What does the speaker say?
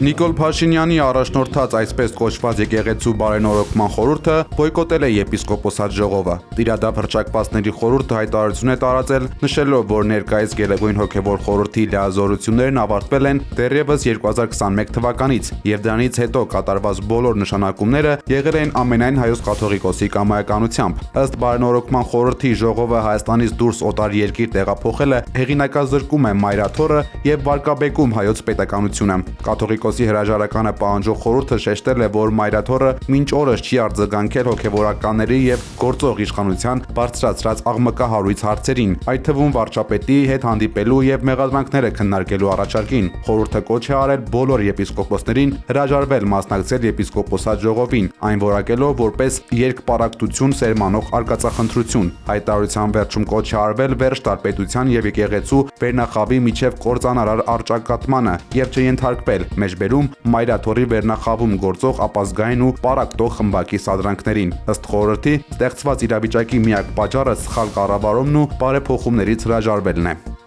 Նիկոլ Փաշինյանի առաջնորդած այսպես կոչված եկեղեցու բարենորոգման խորհուրդը բոյկոտել է եպիսկոպոսատ ժողովը։ Տիրադափ հռչակվածների խորհուրդը հայտարարություն է տարածել, նշելով, որ ներկայիս Գերագույն հոգևոր խորհրդի լիազորություններն ավարտվել են դեռևս 2021 թվականից, եւ դրանից հետո կատարված բոլոր նշանակումները եղել են ամենայն հայոց կաթողիկոսի կամայականությամբ։ Ըստ բարենորոգման խորհրդի ժողովը Հայաստանից դուրս օտար երկիր տեղափոխելը հեղինակազրկում է մայրաթոռը եւ վարկաբեկում հայոց պետականությունը։ Կաթողիկոսի հրաժարականը պահանջող խորհուրդը շեշտել է, որ մայրաթոռը մինչ օրս չի արձագանքել հոգևորականների եւ գործող իշխանության բարձրացրած աղմկահարույց հարցերին, այդ թվում վարչապետի հետ հանդիպելու եւ մեղադրանքները քննարկելու առաջարկին։ Խորհուրդը կոչ է արել բոլոր եպիսկոպոսներին հրաժարվել մասնակցել եպիսկոպոսատ ժողովին, այն որակելով որպես երկպարակտություն սերմանող արկածախնդրություն։ Հայտարարության վերջում կոչ է արվել վերջ տալ պետության եւ եկեղեցու վերնախավի միջև կործանարար առճակատմանը եւ չենթարկվել մեջբերում մայրաթոռի վերնախավում գործող ապազգային ու պարակտող խմբակի սադրանքներին։ Ըստ խորհրդի, ստեղծված իրավիճակի միակ պատճառը սխալ կառավարումն ու բարեփոխումներից հրաժարվելն է։